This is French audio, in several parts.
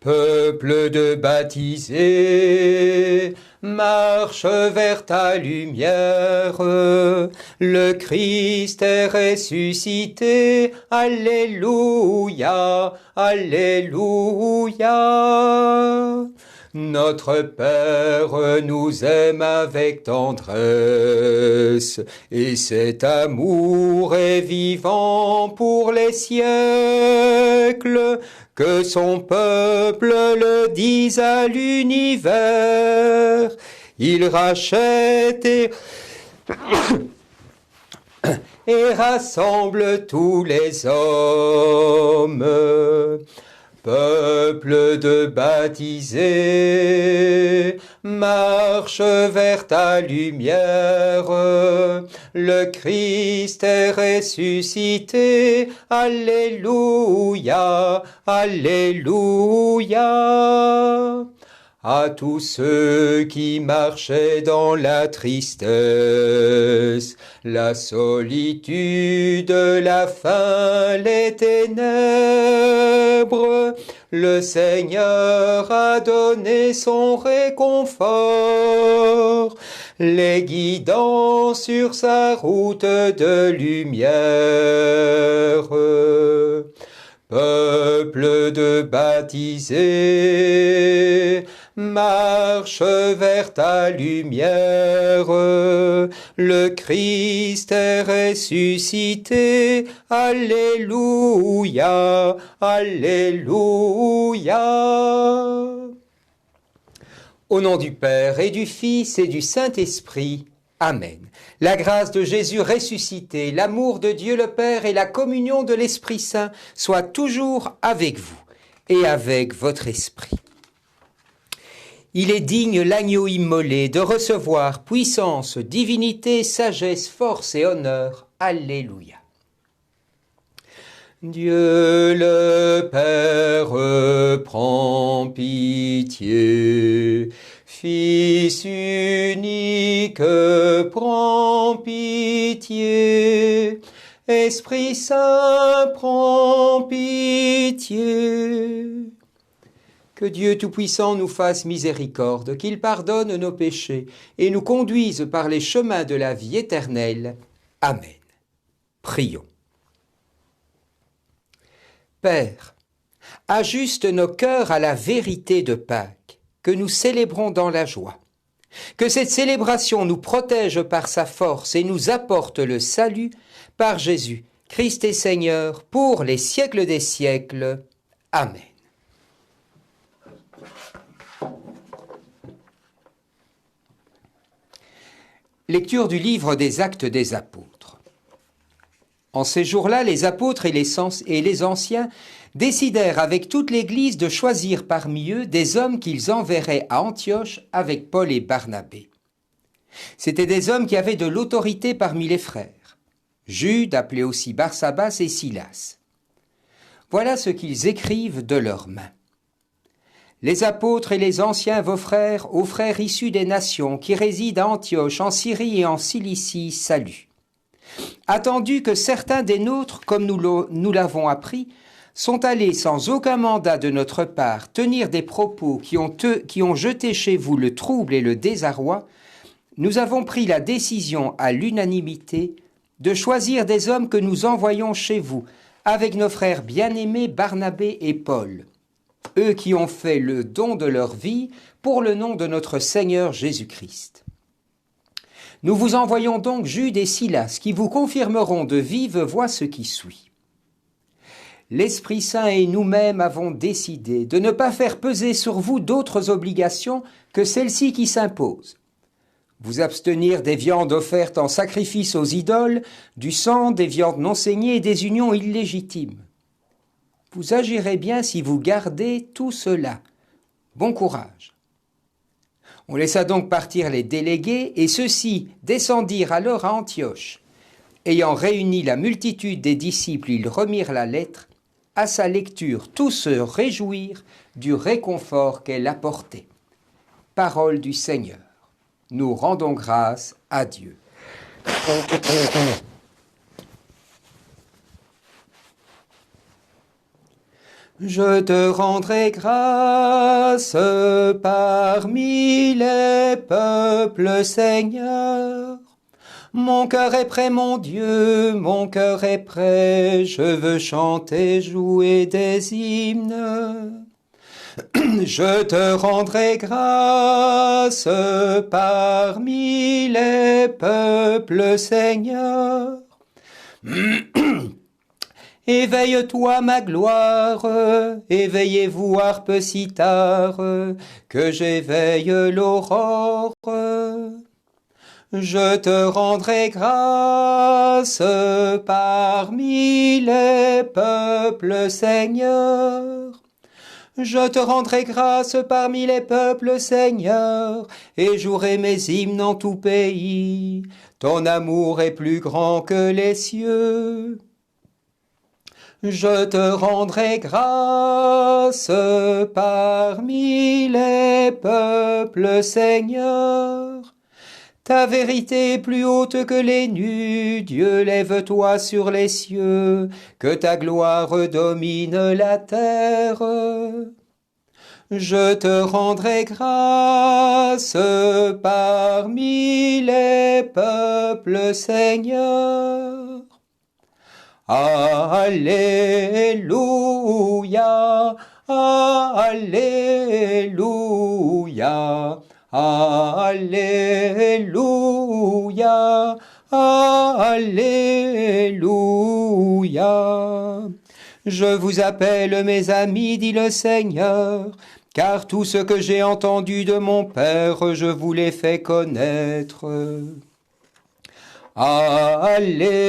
Peuple de baptisés, marche vers ta lumière. Le Christ est ressuscité. Alléluia, Alléluia. Notre Père nous aime avec tendresse, et cet amour est vivant pour les siècles. Que son peuple le dise à l'univers. Il rachète et rassemble tous les hommes. Peuple de baptisés, marche vers ta lumière. Le Christ est ressuscité. Alléluia, Alléluia. À tous ceux qui marchaient dans la tristesse, la solitude, la faim, les ténèbres, le Seigneur a donné son réconfort, les guidant sur sa route de lumière. Peuple de baptisés, marche vers ta lumière. Le Christ est ressuscité. Alléluia, Alléluia. Au nom du Père et du Fils et du Saint-Esprit. Amen. La grâce de Jésus ressuscité, l'amour de Dieu le Père et la communion de l'Esprit Saint soient toujours avec vous et avec votre esprit. Il est digne l'agneau immolé de recevoir puissance, divinité, sagesse, force et honneur. Alléluia. Dieu le Père prend pitié. Fils unique, prends pitié. Esprit Saint, prends pitié. Que Dieu Tout-Puissant nous fasse miséricorde, qu'il pardonne nos péchés et nous conduise par les chemins de la vie éternelle. Amen. Prions. Père, ajuste nos cœurs à la vérité de Pâques, que nous célébrons dans la joie. Que cette célébration nous protège par sa force et nous apporte le salut par Jésus, Christ et Seigneur, pour les siècles des siècles. Amen. Lecture du livre des Actes des Apôtres. En ces jours-là, les apôtres et les anciens décidèrent avec toute l'Église de choisir parmi eux des hommes qu'ils enverraient à Antioche avec Paul et Barnabé. C'étaient des hommes qui avaient de l'autorité parmi les frères, Jude, appelé aussi Barsabas, et Silas. Voilà ce qu'ils écrivent de leurs mains. Les apôtres et les anciens vos frères, aux frères issus des nations qui résident à Antioche, en Syrie et en Cilicie, saluent. Attendu que certains des nôtres, comme nous l'avons appris, sont allés sans aucun mandat de notre part tenir des propos qui ont jeté chez vous le trouble et le désarroi, nous avons pris la décision à l'unanimité de choisir des hommes que nous envoyons chez vous, avec nos frères bien-aimés Barnabé et Paul, eux qui ont fait le don de leur vie pour le nom de notre Seigneur Jésus-Christ. Nous vous envoyons donc Jude et Silas, qui vous confirmeront de vive voix ce qui suit. L'Esprit Saint et nous-mêmes avons décidé de ne pas faire peser sur vous d'autres obligations que celles-ci qui s'imposent. Vous abstenir des viandes offertes en sacrifice aux idoles, du sang, des viandes non saignées et des unions illégitimes. Vous agirez bien si vous gardez tout cela. Bon courage. On laissa donc partir les délégués, et ceux-ci descendirent alors à Antioche. Ayant réuni la multitude des disciples, ils remirent la lettre. À sa lecture, tous se réjouirent du réconfort qu'elle apportait. Parole du Seigneur. Nous rendons grâce à Dieu. Je te rendrai grâce parmi les peuples, Seigneur. Mon cœur est prêt, mon Dieu, mon cœur est prêt, je veux chanter, jouer des hymnes. Je te rendrai grâce parmi les peuples, Seigneur. Éveille-toi, ma gloire, éveillez-vous, harpe cithare, que j'éveille l'aurore. Je te rendrai grâce parmi les peuples, Seigneur. Je te rendrai grâce parmi les peuples, Seigneur, et jouerai mes hymnes en tout pays. Ton amour est plus grand que les cieux. Je te rendrai grâce parmi les peuples, Seigneur. Ta vérité est plus haute que les nues, Dieu, lève-toi sur les cieux, que ta gloire domine la terre. Je te rendrai grâce parmi les peuples, Seigneur. Alléluia, Alléluia, Alléluia, Alléluia. Je vous appelle mes amis, dit le Seigneur, car tout ce que j'ai entendu de mon Père, je vous l'ai fait connaître. Alléluia,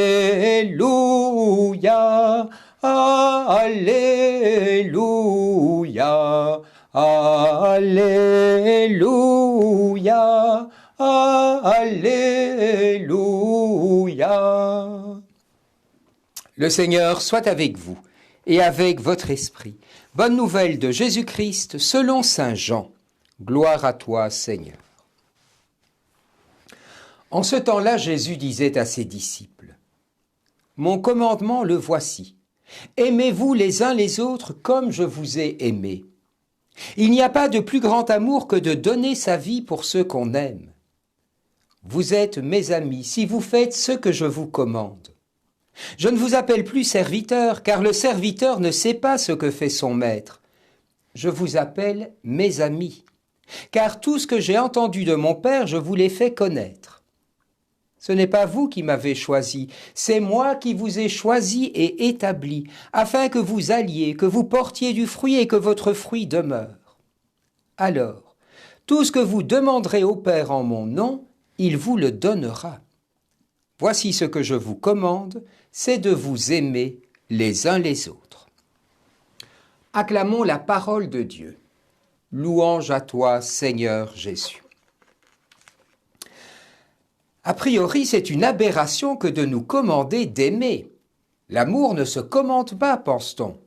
Alléluia, Alléluia, Alléluia. Le Seigneur soit avec vous et avec votre esprit. Bonne nouvelle de Jésus-Christ selon saint Jean. Gloire à toi, Seigneur. En ce temps-là, Jésus disait à ses disciples, « Mon commandement, le voici. Aimez-vous les uns les autres comme je vous ai aimés. Il n'y a pas de plus grand amour que de donner sa vie pour ceux qu'on aime. Vous êtes mes amis si vous faites ce que je vous commande. Je ne vous appelle plus serviteur, car le serviteur ne sait pas ce que fait son maître. Je vous appelle mes amis, car tout ce que j'ai entendu de mon Père, je vous l'ai fait connaître. Ce n'est pas vous qui m'avez choisi, c'est moi qui vous ai choisi et établi, afin que vous alliez, que vous portiez du fruit et que votre fruit demeure. Alors, tout ce que vous demanderez au Père en mon nom, il vous le donnera. Voici ce que je vous commande, c'est de vous aimer les uns les autres. Acclamons la parole de Dieu. Louange à toi, Seigneur Jésus. A priori, c'est une aberration que de nous commander d'aimer. L'amour ne se commande pas, pense-t-on.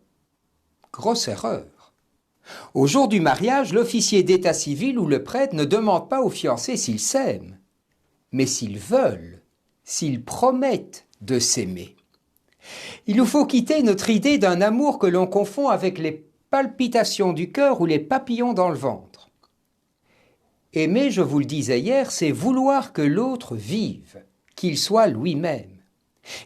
Grosse erreur. Au jour du mariage, l'officier d'état civil ou le prêtre ne demande pas aux fiancés s'ils s'aiment, mais s'ils veulent, s'ils promettent de s'aimer. Il nous faut quitter notre idée d'un amour que l'on confond avec les palpitations du cœur ou les papillons dans le ventre. Aimer, je vous le disais hier, c'est vouloir que l'autre vive, qu'il soit lui-même.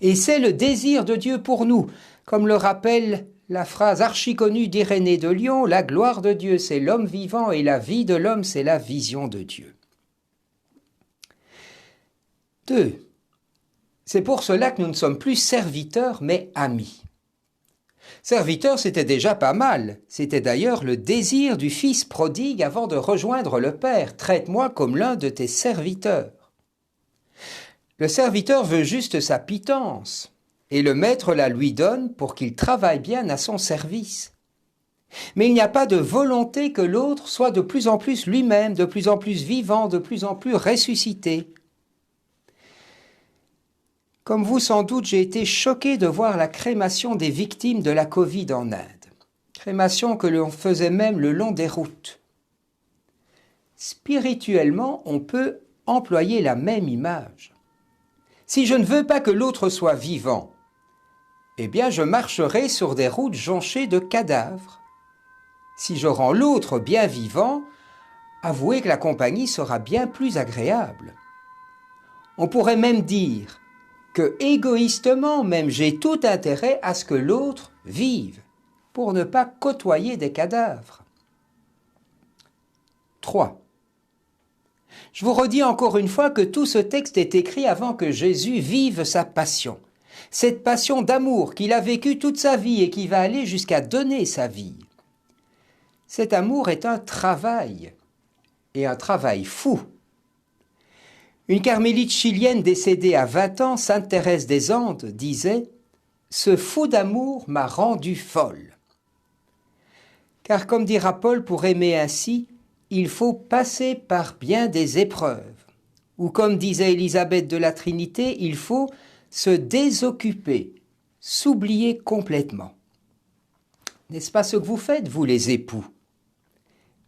Et c'est le désir de Dieu pour nous, comme le rappelle la phrase archi-connue d'Irénée de Lyon, « La gloire de Dieu, c'est l'homme vivant, et la vie de l'homme, c'est la vision de Dieu. » 2. C'est pour cela que nous ne sommes plus serviteurs, mais amis. Serviteur, c'était déjà pas mal. C'était d'ailleurs le désir du fils prodigue avant de rejoindre le Père. « Traite-moi comme l'un de tes serviteurs. » Le serviteur veut juste sa pitance, et le maître la lui donne pour qu'il travaille bien à son service. Mais il n'y a pas de volonté que l'autre soit de plus en plus lui-même, de plus en plus vivant, de plus en plus ressuscité. Comme vous, sans doute, j'ai été choqué de voir la crémation des victimes de la Covid en Inde. Crémation que l'on faisait même le long des routes. Spirituellement, on peut employer la même image. Si je ne veux pas que l'autre soit vivant, eh bien je marcherai sur des routes jonchées de cadavres. Si je rends l'autre bien vivant, avouez que la compagnie sera bien plus agréable. On pourrait même dire que égoïstement même j'ai tout intérêt à ce que l'autre vive, pour ne pas côtoyer des cadavres. 3. Je vous redis encore une fois que tout ce texte est écrit avant que Jésus vive sa passion. Cette passion d'amour qu'il a vécue toute sa vie et qui va aller jusqu'à donner sa vie. Cet amour est un travail, et un travail fou. Une carmélite chilienne décédée à 20 ans, Sainte Thérèse des Andes, disait « Ce fou d'amour m'a rendue folle ». Car comme dira Paul, pour aimer ainsi, il faut passer par bien des épreuves. Ou comme disait Élisabeth de la Trinité, il faut se désoccuper, s'oublier complètement. N'est-ce pas ce que vous faites, vous les époux?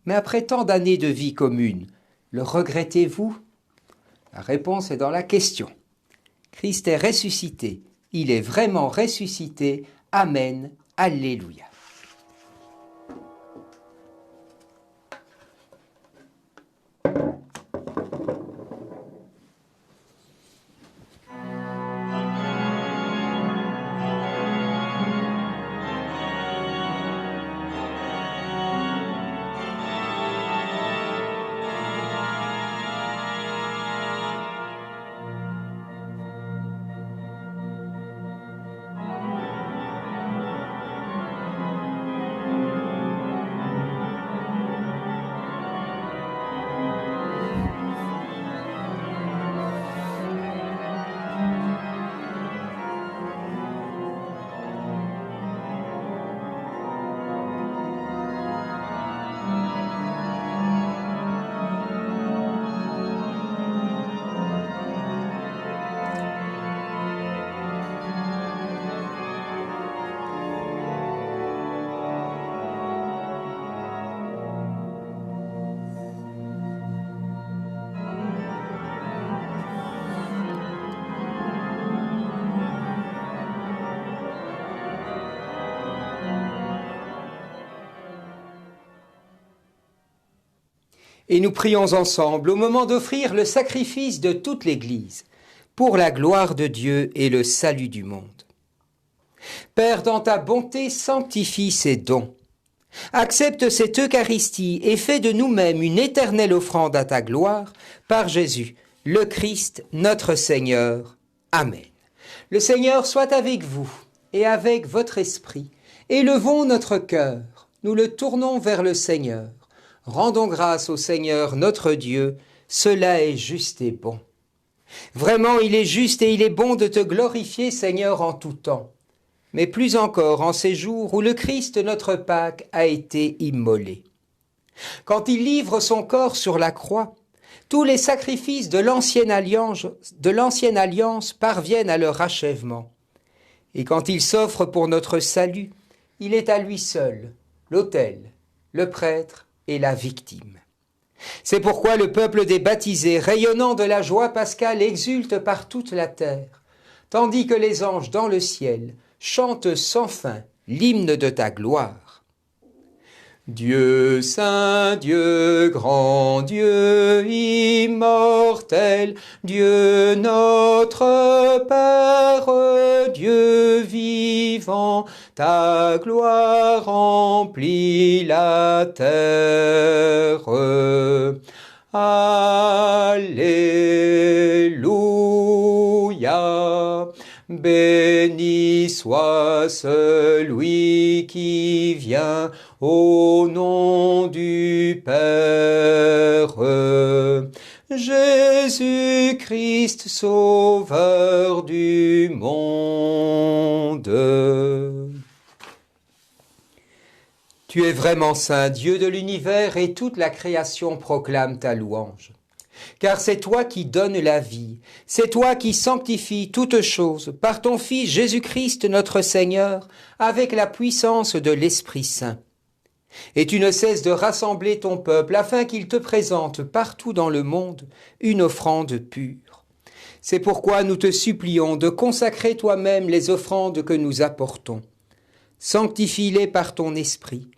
Mais après tant d'années de vie commune, le regrettez-vous? La réponse est dans la question. Christ est ressuscité, il est vraiment ressuscité. Amen, Alléluia. Et nous prions ensemble au moment d'offrir le sacrifice de toute l'Église, pour la gloire de Dieu et le salut du monde. Père, dans ta bonté, sanctifie ces dons. Accepte cette Eucharistie et fais de nous-mêmes une éternelle offrande à ta gloire, par Jésus, le Christ, notre Seigneur. Amen. Le Seigneur soit avec vous et avec votre esprit. Élevons notre cœur, nous le tournons vers le Seigneur. Rendons grâce au Seigneur notre Dieu, cela est juste et bon. Vraiment, il est juste et il est bon de te glorifier, Seigneur, en tout temps, mais plus encore en ces jours où le Christ, notre Pâque, a été immolé. Quand il livre son corps sur la croix, tous les sacrifices de l'ancienne alliance parviennent à leur achèvement. Et quand il s'offre pour notre salut, il est à lui seul, l'autel, le prêtre et la victime. C'est pourquoi le peuple des baptisés, rayonnant de la joie pascale, exulte par toute la terre, tandis que les anges dans le ciel chantent sans fin l'hymne de ta gloire. Dieu saint, Dieu grand, Dieu immortel, Dieu notre Père, Dieu vivant, ta gloire remplit la terre. Alléluia. Béni soit celui qui vient au nom du Père. Jésus-Christ, Sauveur du monde. Tu es vraiment saint, Dieu de l'univers, et toute la création proclame ta louange. Car c'est toi qui donnes la vie, c'est toi qui sanctifies toutes choses par ton Fils Jésus-Christ notre Seigneur, avec la puissance de l'Esprit Saint. Et tu ne cesses de rassembler ton peuple afin qu'il te présente partout dans le monde une offrande pure. C'est pourquoi nous te supplions de consacrer toi-même les offrandes que nous apportons. Sanctifie-les par ton esprit,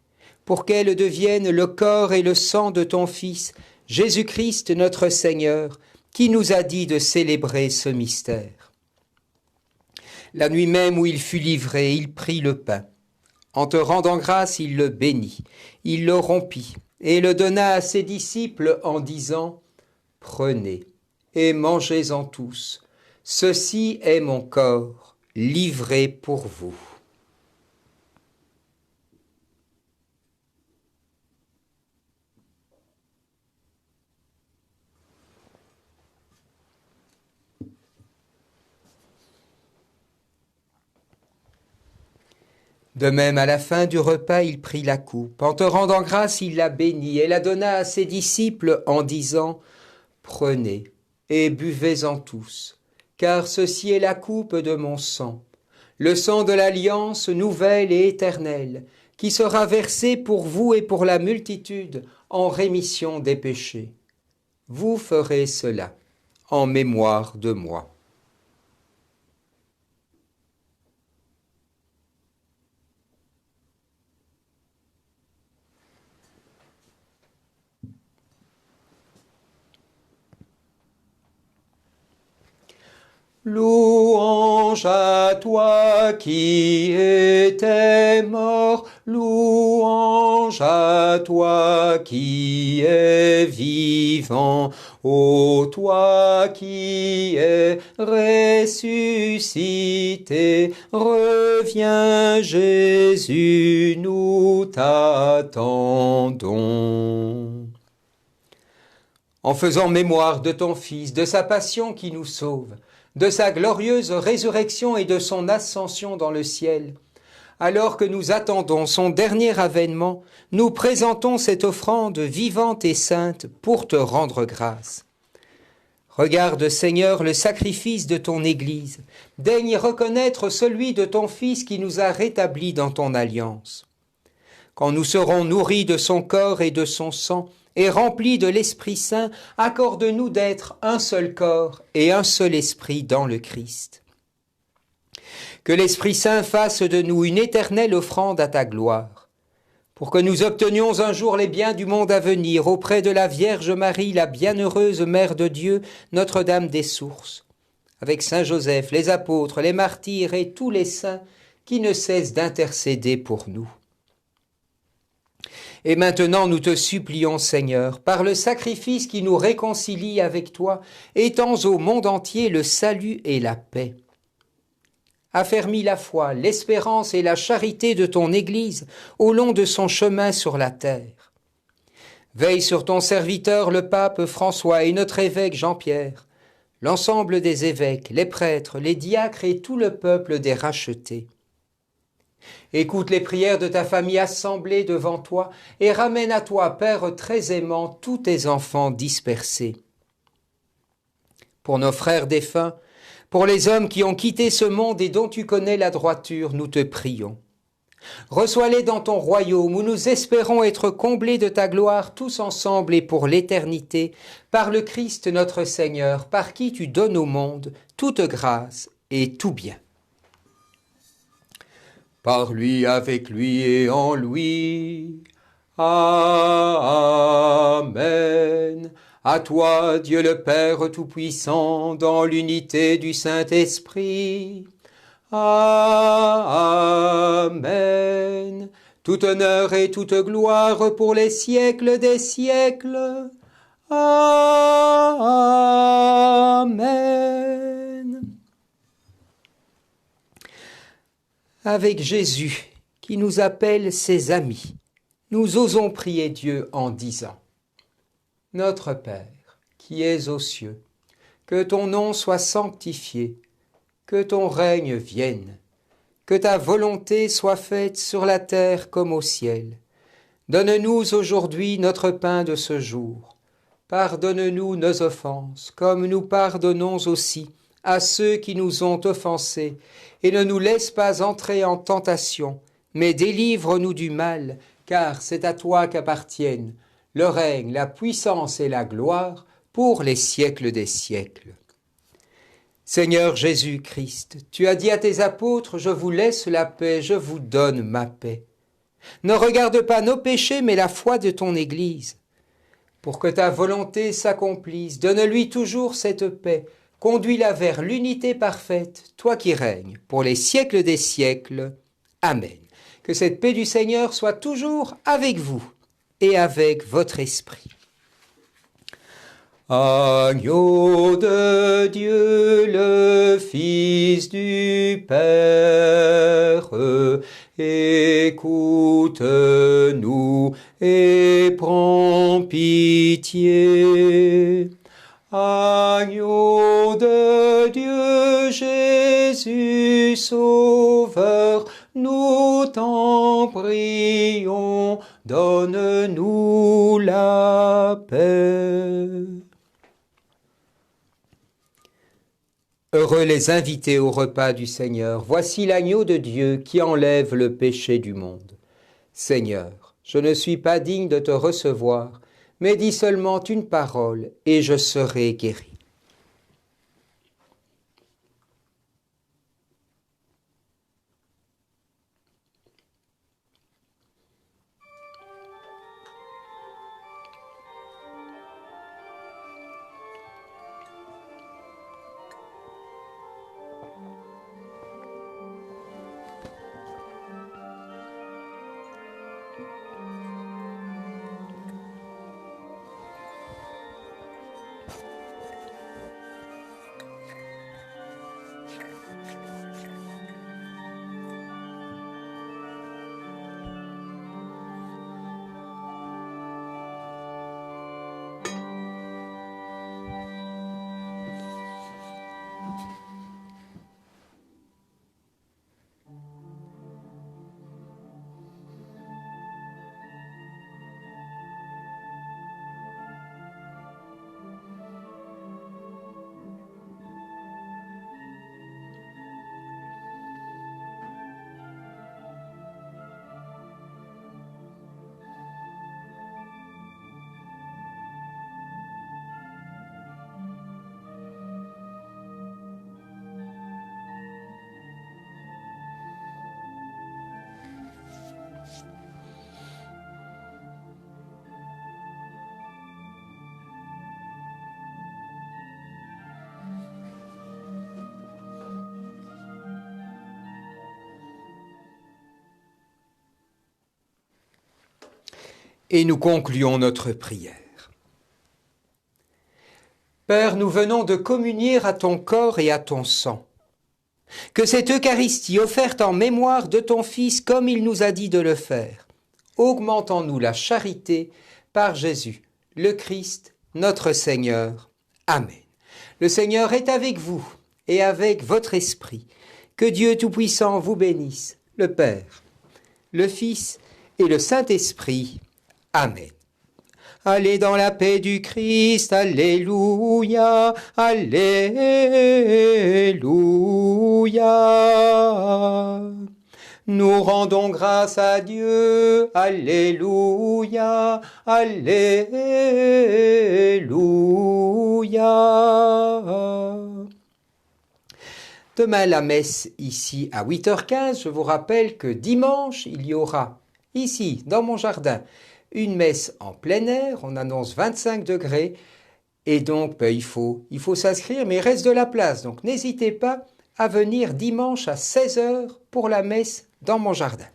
pour qu'elles deviennent le corps et le sang de ton Fils, Jésus-Christ notre Seigneur, qui nous a dit de célébrer ce mystère. La nuit même où il fut livré, il prit le pain. En te rendant grâce, il le bénit, il le rompit et le donna à ses disciples en disant « Prenez et mangez-en tous, ceci est mon corps, livré pour vous. » De même, à la fin du repas, il prit la coupe. En te rendant grâce, il la bénit et la donna à ses disciples en disant « Prenez et buvez-en tous, car ceci est la coupe de mon sang, le sang de l'alliance nouvelle et éternelle, qui sera versé pour vous et pour la multitude en rémission des péchés. Vous ferez cela en mémoire de moi. » Louange à toi qui étais mort, louange à toi qui es vivant, ô toi qui es ressuscité, reviens Jésus, nous t'attendons. En faisant mémoire de ton Fils, de sa passion qui nous sauve, de sa glorieuse résurrection et de son ascension dans le ciel, alors que nous attendons son dernier avènement, nous présentons cette offrande vivante et sainte pour te rendre grâce. Regarde, Seigneur, le sacrifice de ton Église, daigne reconnaître celui de ton Fils qui nous a rétablis dans ton alliance. Quand nous serons nourris de son corps et de son sang, et remplis de l'Esprit Saint, accorde-nous d'être un seul corps et un seul esprit dans le Christ. Que l'Esprit Saint fasse de nous une éternelle offrande à ta gloire, pour que nous obtenions un jour les biens du monde à venir auprès de la Vierge Marie, la bienheureuse Mère de Dieu, Notre-Dame des Sources, avec Saint Joseph, les apôtres, les martyrs et tous les saints qui ne cessent d'intercéder pour nous. Et maintenant nous te supplions, Seigneur, par le sacrifice qui nous réconcilie avec toi, étends au monde entier le salut et la paix. Affermis la foi, l'espérance et la charité de ton Église au long de son chemin sur la terre. Veille sur ton serviteur le pape François et notre évêque Jean-Pierre, l'ensemble des évêques, les prêtres, les diacres et tout le peuple des rachetés. Écoute les prières de ta famille assemblée devant toi et ramène à toi, Père très aimant, tous tes enfants dispersés. Pour nos frères défunts, pour les hommes qui ont quitté ce monde et dont tu connais la droiture, nous te prions. Reçois-les dans ton royaume où nous espérons être comblés de ta gloire tous ensemble et pour l'éternité, par le Christ notre Seigneur, par qui tu donnes au monde toute grâce et tout bien. Par lui, avec lui et en lui. Amen. À toi, Dieu le Père Tout-Puissant, dans l'unité du Saint-Esprit. Amen. Tout honneur et toute gloire pour les siècles des siècles. Amen. Avec Jésus, qui nous appelle ses amis, nous osons prier Dieu en disant « Notre Père, qui es aux cieux, que ton nom soit sanctifié, que ton règne vienne, que ta volonté soit faite sur la terre comme au ciel. Donne-nous aujourd'hui notre pain de ce jour. Pardonne-nous nos offenses, comme nous pardonnons aussi à ceux qui nous ont offensés, et ne nous laisse pas entrer en tentation, mais délivre-nous du mal, car c'est à toi qu'appartiennent le règne, la puissance et la gloire pour les siècles des siècles. Seigneur Jésus-Christ, tu as dit à tes apôtres, je vous laisse la paix, je vous donne ma paix. Ne regarde pas nos péchés, mais la foi de ton Église. Pour que ta volonté s'accomplisse, donne-lui toujours cette paix, conduis-la vers l'unité parfaite, toi qui règnes, pour les siècles des siècles. Amen. Que cette paix du Seigneur soit toujours avec vous et avec votre esprit. Agneau de Dieu, le Fils du Père, écoute-nous et prends pitié. Agneau de Dieu, Jésus Sauveur, nous t'en prions, donne-nous la paix. Heureux les invités au repas du Seigneur. Voici l'agneau de Dieu qui enlève le péché du monde. Seigneur, je ne suis pas digne de te recevoir, mais dis seulement une parole et je serai guéri. Et nous concluons notre prière. Père, nous venons de communier à ton corps et à ton sang. Que cette Eucharistie offerte en mémoire de ton Fils comme il nous a dit de le faire, augmente en nous la charité par Jésus, le Christ, notre Seigneur. Amen. Le Seigneur est avec vous et avec votre esprit. Que Dieu Tout-Puissant vous bénisse, le Père, le Fils et le Saint-Esprit. Amen. Allez dans la paix du Christ, alléluia, alléluia. Nous rendons grâce à Dieu, alléluia, alléluia. Demain, la messe ici à 8h15. Je vous rappelle que dimanche, il y aura ici, dans mon jardin, une messe en plein air, on annonce 25 degrés, et donc il faut s'inscrire, mais il reste de la place, donc n'hésitez pas à venir dimanche à 16h pour la messe dans mon jardin.